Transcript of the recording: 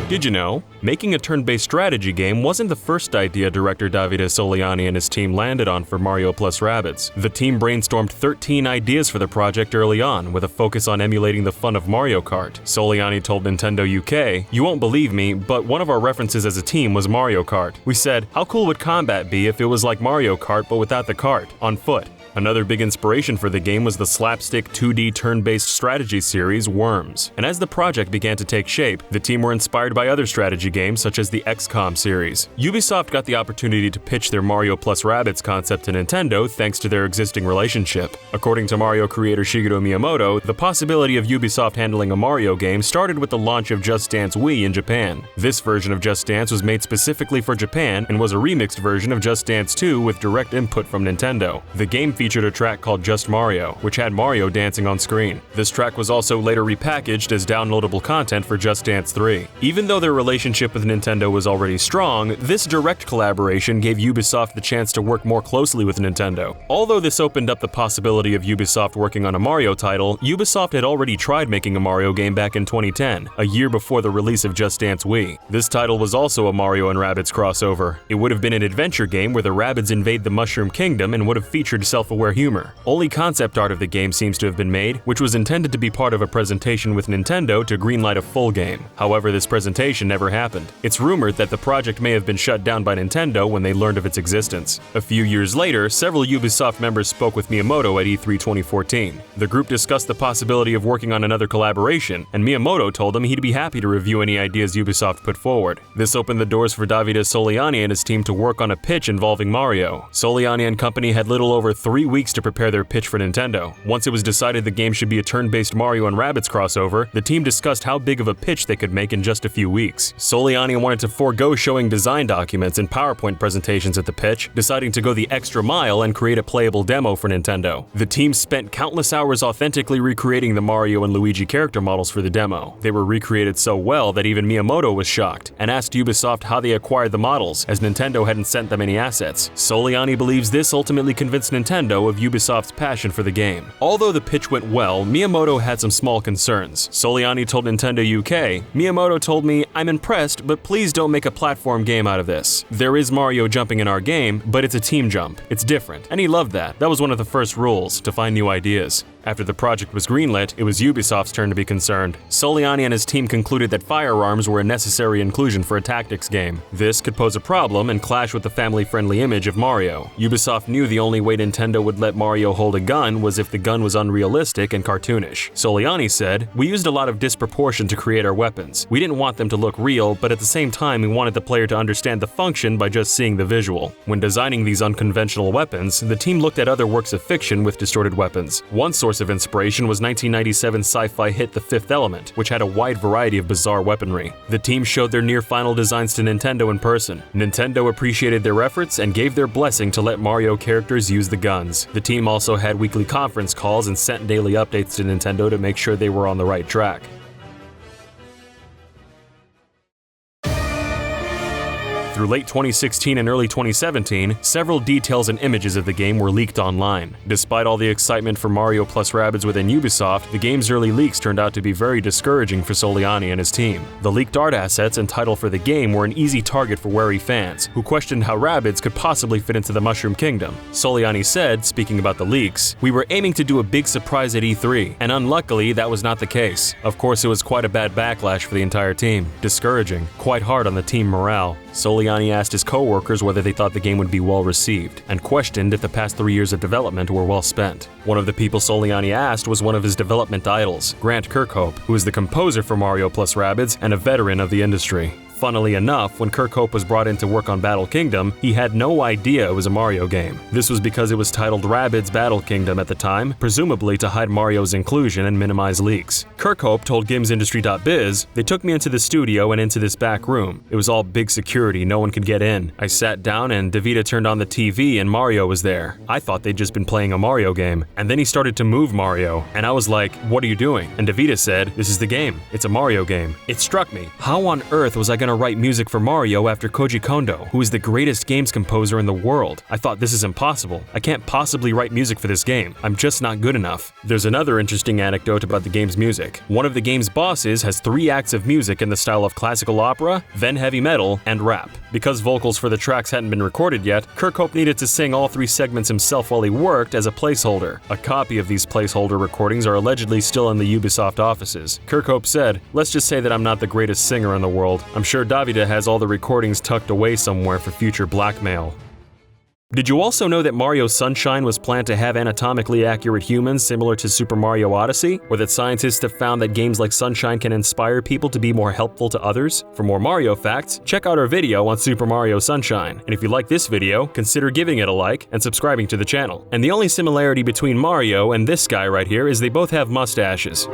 Did you know? Making a turn-based strategy game wasn't the first idea director Davide Soliani and his team landed on for Mario + Rabbids. The team brainstormed 13 ideas for the project early on, with a focus on emulating the fun of Mario Kart. Soliani told Nintendo UK, "You won't believe me, but one of our references as a team was Mario Kart. We said, how cool would combat be if it was like Mario Kart but without the kart, on foot?" Another big inspiration for the game was the slapstick 2D turn-based strategy series Worms. And as the project began to take shape, the team were inspired by other strategy games such as the XCOM series. Ubisoft got the opportunity to pitch their Mario + Rabbids concept to Nintendo thanks to their existing relationship. According to Mario creator Shigeru Miyamoto, the possibility of Ubisoft handling a Mario game started with the launch of Just Dance Wii in Japan. This version of Just Dance was made specifically for Japan and was a remixed version of Just Dance 2 with direct input from Nintendo. The game featured a track called Just Mario, which had Mario dancing on screen. This track was also later repackaged as downloadable content for Just Dance 3. Even though their relationship with Nintendo was already strong, this direct collaboration gave Ubisoft the chance to work more closely with Nintendo. Although this opened up the possibility of Ubisoft working on a Mario title, Ubisoft had already tried making a Mario game back in 2010, a year before the release of Just Dance Wii. This title was also a Mario and Rabbids crossover. It would have been an adventure game where the Rabbids invade the Mushroom Kingdom and would have featured self-aware humor. Only concept art of the game seems to have been made, which was intended to be part of a presentation with Nintendo to greenlight a full game. However, this presentation never happened. It's rumored that the project may have been shut down by Nintendo when they learned of its existence. A few years later, several Ubisoft members spoke with Miyamoto at E3 2014. The group discussed the possibility of working on another collaboration, and Miyamoto told them he'd be happy to review any ideas Ubisoft put forward. This opened the doors for Davide Soliani and his team to work on a pitch involving Mario. Soliani and company had little over 3 weeks to prepare their pitch for Nintendo. Once it was decided the game should be a turn-based Mario and Rabbids crossover, the team discussed how big of a pitch they could make in just a few weeks. Soliani wanted to forego showing design documents and PowerPoint presentations at the pitch, deciding to go the extra mile and create a playable demo for Nintendo. The team spent countless hours authentically recreating the Mario and Luigi character models for the demo. They were recreated so well that even Miyamoto was shocked and asked Ubisoft how they acquired the models, as Nintendo hadn't sent them any assets. Soliani believes this ultimately convinced Nintendo of Ubisoft's passion for the game. Although the pitch went well, Miyamoto had some small concerns. Soliani told Nintendo UK, "Miyamoto told me, I'm impressed, but please don't make a platform game out of this. There is Mario jumping in our game, but it's a team jump. It's different." And he loved that. That was one of the first rules, to find new ideas. After the project was greenlit, it was Ubisoft's turn to be concerned. Soliani and his team concluded that firearms were a necessary inclusion for a tactics game. This could pose a problem and clash with the family-friendly image of Mario. Ubisoft knew the only way Nintendo would let Mario hold a gun was if the gun was unrealistic and cartoonish. Soliani said, "We used a lot of disproportion to create our weapons. We didn't want them to look real, but at the same time we wanted the player to understand the function by just seeing the visual." When designing these unconventional weapons, the team looked at other works of fiction with distorted weapons. One source of inspiration was 1997 sci-fi hit The Fifth Element, which had a wide variety of bizarre weaponry. The team showed their near-final designs to Nintendo in person. Nintendo appreciated their efforts and gave their blessing to let Mario characters use the guns. The team also had weekly conference calls and sent daily updates to Nintendo to make sure they were on the right track. Through late 2016 and early 2017, several details and images of the game were leaked online. Despite all the excitement for Mario + Rabbids within Ubisoft, the game's early leaks turned out to be very discouraging for Soliani and his team. The leaked art assets and title for the game were an easy target for wary fans, who questioned how Rabbids could possibly fit into the Mushroom Kingdom. Soliani said, speaking about the leaks, "We were aiming to do a big surprise at E3, and unluckily that was not the case. Of course, it was quite a bad backlash for the entire team. Discouraging, quite hard on the team morale." Soliani asked his co-workers whether they thought the game would be well received, and questioned if the past 3 years of development were well spent. One of the people Soliani asked was one of his development idols, Grant Kirkhope, who is the composer for Mario + Rabbids and a veteran of the industry. Funnily enough, when Kirkhope was brought in to work on Battle Kingdom, he had no idea it was a Mario game. This was because it was titled Rabbids Battle Kingdom at the time, presumably to hide Mario's inclusion and minimize leaks. Kirkhope told GimsIndustry.biz, "They took me into the studio and into this back room. It was all big security, no one could get in. I sat down and Davide turned on the TV and Mario was there. I thought they'd just been playing a Mario game. And then he started to move Mario, and I was like, what are you doing? And Davide said, this is the game. It's a Mario game. It struck me. How on earth was I going gonna write music for Mario after Koji Kondo, who is the greatest games composer in the world. I thought this is impossible. I can't possibly write music for this game. I'm just not good enough. There's another interesting anecdote about the game's music. One of the game's bosses has 3 acts of music in the style of classical opera, then heavy metal, and rap. Because vocals for the tracks hadn't been recorded yet, Kirkhope needed to sing all 3 segments himself while he worked as a placeholder. A copy of these placeholder recordings are allegedly still in the Ubisoft offices. Kirkhope said, "Let's just say that I'm not the greatest singer in the world. I'm sure Davide has all the recordings tucked away somewhere for future blackmail." Did you also know that Mario Sunshine was planned to have anatomically accurate humans similar to Super Mario Odyssey? Or that scientists have found that games like Sunshine can inspire people to be more helpful to others? For more Mario facts, check out our video on Super Mario Sunshine. And if you like this video, consider giving it a like and subscribing to the channel. And the only similarity between Mario and this guy right here is they both have mustaches.